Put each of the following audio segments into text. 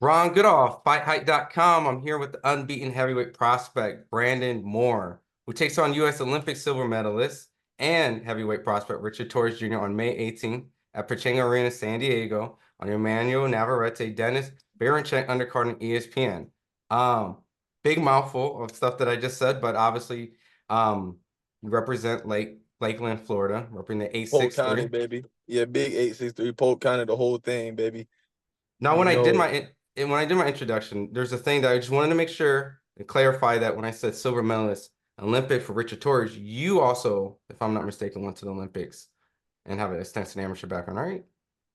Ron Goodall, FightHype.com. I'm here with the unbeaten heavyweight prospect, Brandon Moore, who takes on U.S. Olympic silver medalist and heavyweight prospect Richard Torres Jr. on May 18th at Pechanga Arena, San Diego, on Emmanuel Navarrete, Dennis Baranchek undercard on ESPN. Big mouthful of stuff that I just said, but obviously, you represent Lakeland, Florida, representing the Polk County, 863. baby. Yeah, big 863 Polk County, the whole thing, baby. Now, You know, when I did my introduction, there's a thing that I just wanted to make sure and clarify that when I said silver medalist Olympic for Richard Torres, you also, if I'm not mistaken, went to the Olympics and have an extensive amateur background, right?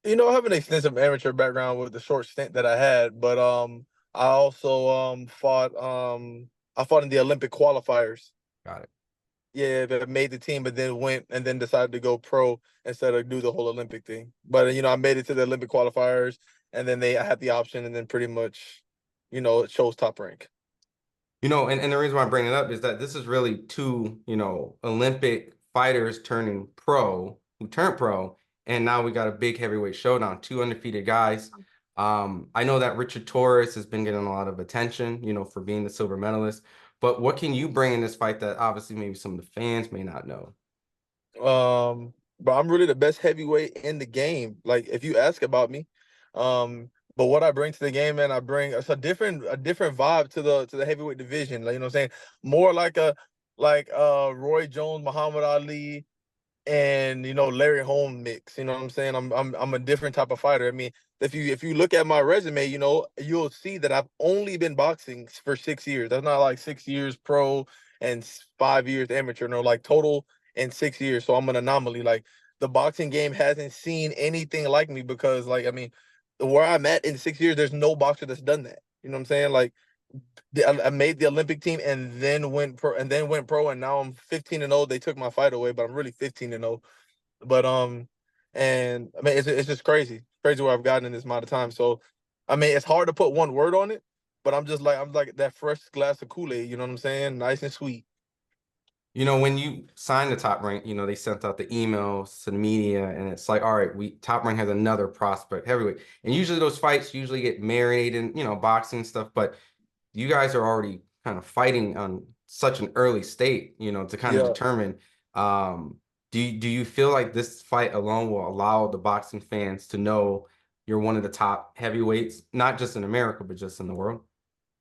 I have an extensive amateur background with the short stint that I had, but I also I fought in the Olympic qualifiers. Got it. Yeah, that made the team, but then went and then decided to go pro instead of do the whole Olympic thing. But I made it to the Olympic qualifiers, and then I had the option, and then pretty much, it chose top rank. And the reason why I bring it up is that this is really two, Olympic fighters turning pro, who turned pro, and now we got a big heavyweight showdown, two undefeated guys. I know that Richard Torres has been getting a lot of attention, for being the silver medalist. But what can you bring in this fight that obviously maybe some of the fans may not know? But I'm really the best heavyweight in the game. Like if you ask about me, but what I bring to the game, man, I bring it's a different vibe to the heavyweight division. Like, what I'm saying? More like Roy Jones, Muhammad Ali, and Larry Holmes mix. You know what I'm saying? I'm a different type of fighter. I mean, if you look at my resume, you'll see that I've only been boxing for 6 years. That's not like 6 years pro and 5 years amateur. No, like total in 6 years. So I'm an anomaly. Like the boxing game hasn't seen anything like me because, like, I mean, where I'm at in 6 years, there's no boxer that's done that. You know what I'm saying? Like I made the Olympic team and then went pro, and now I'm 15-0. They took my fight away, but I'm really 15-0. But and I mean it's just crazy where I've gotten in this amount of time. So I mean it's hard to put one word on it, but I'm like that fresh glass of Kool-Aid. You know what I'm saying? Nice and sweet. When you sign the Top Rank, they sent out the emails to the media, and it's like, all right, we Top Rank has another prospect heavyweight, and usually those fights usually get marinated in, boxing stuff, but you guys are already kind of fighting on such an early state, to kind of Yeah. determine. Do you feel like this fight alone will allow the boxing fans to know you're one of the top heavyweights, not just in America, but just in the world?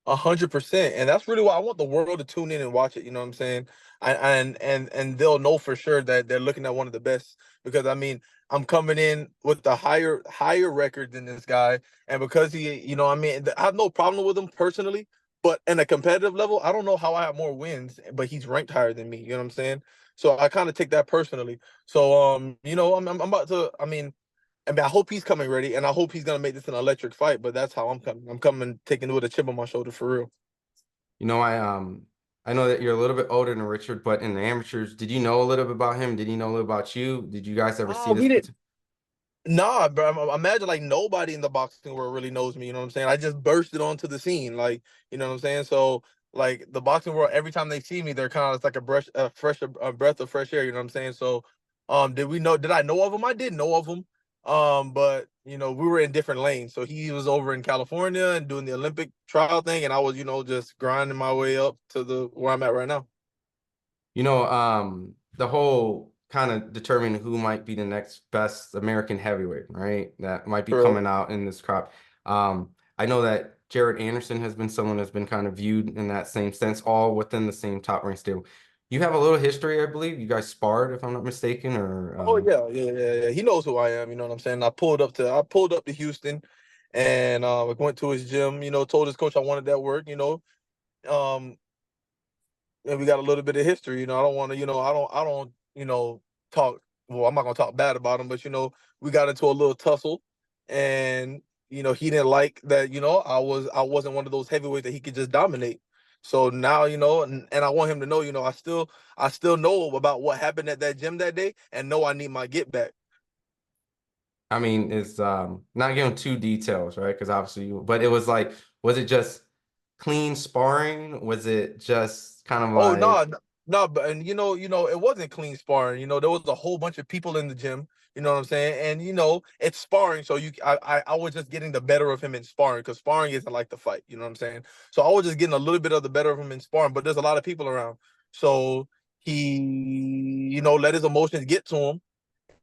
100%, and that's really why I want the world to tune in and watch it. You know what I'm saying? And they'll know for sure that they're looking at one of the best because I mean I'm coming in with a higher record than this guy, and because I mean I have no problem with him personally, but in a competitive level, I don't know how I have more wins, but he's ranked higher than me. You know what I'm saying? So I kind of take that personally. So I'm about to. I hope he's coming ready, and I hope he's gonna make this an electric fight. But that's how I'm coming. I'm coming taking it with a chip on my shoulder for real. I know that you're a little bit older than Richard, but in the amateurs, did you know a little bit about him? Did he know a little about you? Did you guys ever see Oh, this? he did. Nah, bro. Imagine like nobody in the boxing world really knows me. You know what I'm saying? I just bursted onto the scene, like you know what I'm saying. So like the boxing world, every time they see me, they're kind of it's like a breath of fresh air. You know what I'm saying? So, Did I know of him? I did know of him. But we were in different lanes. So he was over in California and doing the Olympic trial thing, and I was just grinding my way up to the where I'm at right now. The whole kind of determining who might be the next best American heavyweight, right? That might be True. coming out in this crop. I know that Jared Anderson has been someone that's been kind of viewed in that same sense, all within the same top rank stable. You have a little history, I believe. You guys sparred, if I'm not mistaken, or Oh yeah, yeah, yeah, yeah. He knows who I am. You know what I'm saying? I pulled up to Houston, and I went to his gym. Told his coach I wanted that work. Um, and we got a little bit of history. I don't want to. I don't. Talk. Well, I'm not gonna talk bad about him, but we got into a little tussle, and he didn't like that. I wasn't one of those heavyweights that he could just dominate. So now, and I want him to know, I still know about what happened at that gym that day, and know I need my get back. I mean, it's not giving too details, right? Because obviously, but it was like, was it just clean sparring? Was it just kind of Oh no, like, no, but and it wasn't clean sparring. There was a whole bunch of people in the gym. You know what I'm saying? And it's sparring, so I was just getting the better of him in sparring because sparring isn't like the fight. You know what I'm saying? So I was just getting a little bit of the better of him in sparring, but there's a lot of people around, so he let his emotions get to him,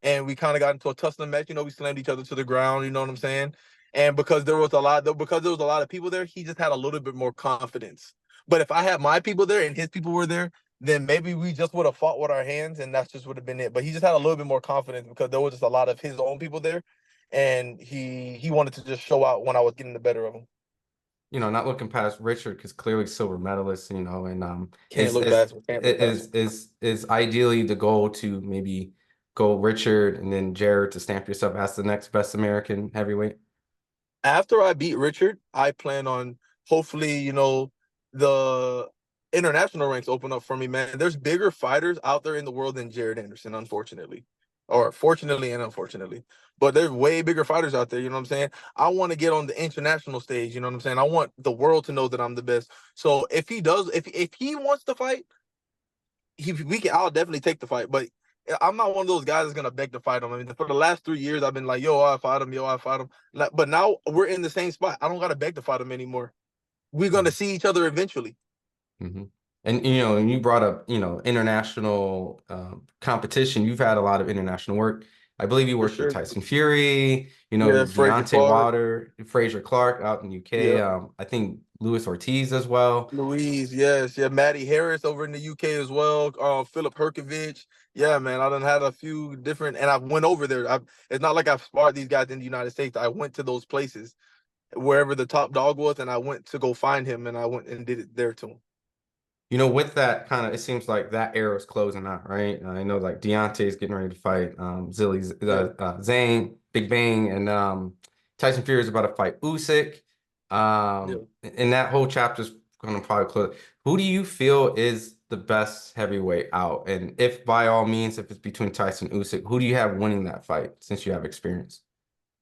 and we kind of got into a tussling match. We slammed each other to the ground. You know what I'm saying? And because there was a lot of people there, he just had a little bit more confidence. But if I had my people there and his people were there, then maybe we just would have fought with our hands, and that's just would have been it. But he just had a little bit more confidence because there was just a lot of his own people there, and he wanted to just show out when I was getting the better of him. Not looking past Richard because clearly silver medalist, and Can't look past him. Can't look past him. is ideally the goal to maybe go Richard and then Jared to stamp yourself as the next best American heavyweight. After I beat Richard, I plan on hopefully, the international ranks open up for me, man. There's bigger fighters out there in the world than Jared Anderson, unfortunately. Or fortunately and unfortunately. But there's way bigger fighters out there, you know what I'm saying? I want to get on the international stage, you know what I'm saying? I want the world to know that I'm the best. So if he does, if he wants to fight, I'll definitely take the fight. But I'm not one of those guys that's gonna beg to fight him. I mean, for the last 3 years, I've been like, yo, I fight him, yo, I fight him. But now we're in the same spot. I don't gotta beg to fight him anymore. We're gonna see each other eventually. Mm-hmm. And you brought up, international competition. You've had a lot of international work. I believe you For worked with sure. Tyson Fury, Yeah, Frazier Deontay Clark. Wilder, Frazier Clark out in the UK. Yeah. I think Luis Ortiz as well. Louise, yes, yeah, Matty Harris over in the UK as well. Philip Herkovich, yeah, man, I done had a few different, and I went over there. It's not like I've sparred these guys in the United States. I went to those places wherever the top dog was, and I went to go find him, and I went and did it there to him. With that kind of, it seems like that era is closing out, right? I know like Deontay's getting ready to fight Zilly Yeah, Zane, Big Bang, and Tyson Fury is about to fight Usyk. yeah. And that whole chapter's going to probably close. Who do you feel is the best heavyweight out? And if by all means, if it's between Tyson and Usyk, who do you have winning that fight since you have experience?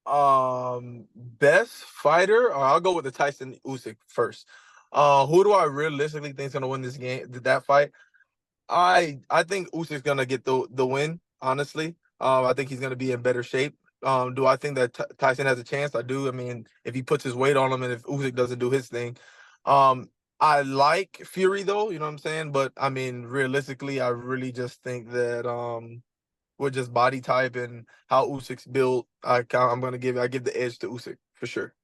Best fighter, or I'll go with the Tyson Usyk first. Who do I realistically think is gonna win this game? That fight? I think Usyk's gonna get the win. Honestly, I think he's gonna be in better shape. Do I think that Tyson has a chance? I do. I mean, if he puts his weight on him, and if Usyk doesn't do his thing, um, I like Fury though. You know what I'm saying? But I mean, realistically, I really just think that with just body type and how Usyk's built, I give the edge to Usyk for sure.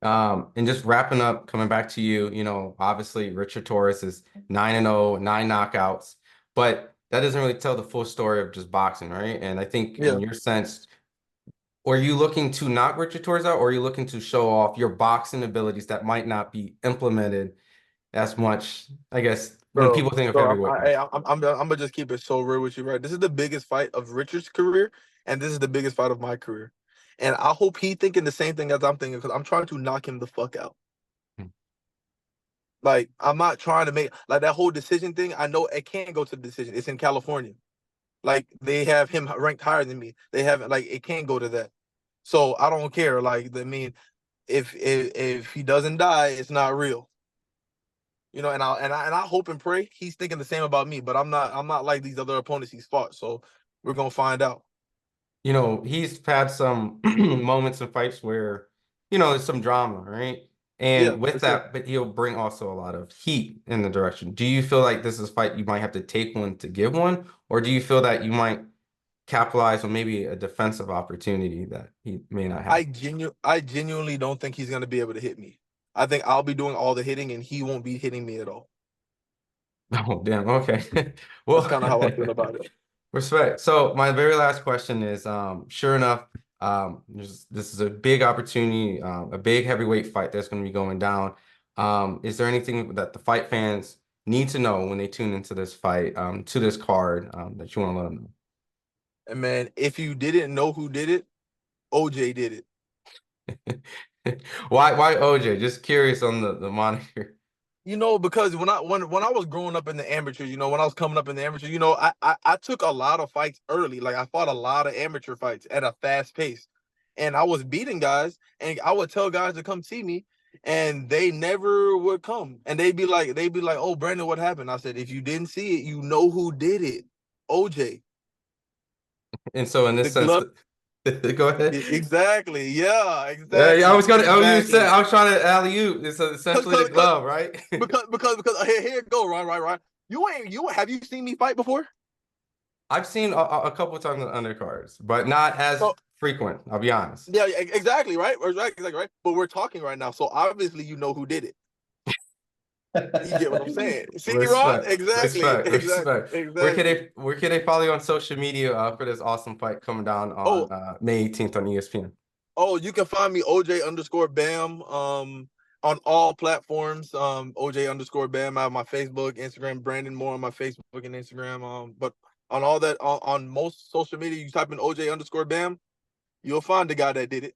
And just wrapping up, coming back to you, obviously Richard Torres is 9-0, 9 knockouts, but that doesn't really tell the full story of just boxing, right? And I think in Yeah. your sense, are you looking to knock Richard Torres out, or are you looking to show off your boxing abilities that might not be implemented as much, I guess, when people think of heavyweight boxing? I'm gonna just keep it so real with you, right? This is the biggest fight of Richard's career, and this is the biggest fight of my career. And I hope he thinking the same thing as I'm thinking, because I'm trying to knock him the fuck out. Like, I'm not trying to make like that whole decision thing. I know it can't go to the decision. It's in California. Like, they have him ranked higher than me. They haven't, like, it can't go to that. So I don't care. Like, I mean, if he doesn't die, it's not real. And I hope and pray he's thinking the same about me. But I'm not like these other opponents he's fought. So we're gonna find out. He's had some moments in fights where, there's some drama, right? Yeah, And for with sure. that, but he'll bring also a lot of heat in the direction. Do you feel like this is a fight you might have to take one to give one, or do you feel that you might capitalize on maybe a defensive opportunity that he may not have? I genuinely don't think he's gonna be able to hit me. I think I'll be doing all the hitting and he won't be hitting me at all. Oh, damn. Okay. That's Well, kind of how I feel about it. respect. So my very last question is, sure enough, this is a big opportunity, a big heavyweight fight that's going to be going down. Is there anything that the fight fans need to know when they tune into this fight, to this card, that you want to let them And man, if you didn't know who did it, OJ did it. know? Why OJ? Just curious on the moniker. Because when I was growing up in the amateurs, when I was coming up in the amateurs, I took a lot of fights early. Like, I fought a lot of amateur fights at a fast pace. And I was beating guys, and I would tell guys to come see me, and they never would come. And they'd be like, "Oh, Brandon, what happened?" I said, "If you didn't see it, you know who did it. OJ." And so in The this sense, glove. go ahead. Exactly. Yeah. Yeah, I Exactly. was gonna. Oh, you said Exactly. I was trying to alley oop. It's essentially the Because glove, right? because here it go. Right. You have you seen me fight before? I've seen a couple of times on undercards, but not as So frequent. I'll be honest. yeah, exactly. Right. Exactly. Right. But we're talking right now, so obviously you know who did it. You get what I'm saying? See, Ron? Respect, Exactly. respect, Exactly. respect. Exactly. Where can they follow you on social media for this awesome fight coming down Oh, on May 18th on ESPN? oh, you can find me OJ underscore Bam on all platforms. OJ underscore Bam. I have my Facebook, Instagram, Brandon Moore on my Facebook and Instagram. But on all that on most social media, you type in OJ underscore Bam, you'll find the guy that did it.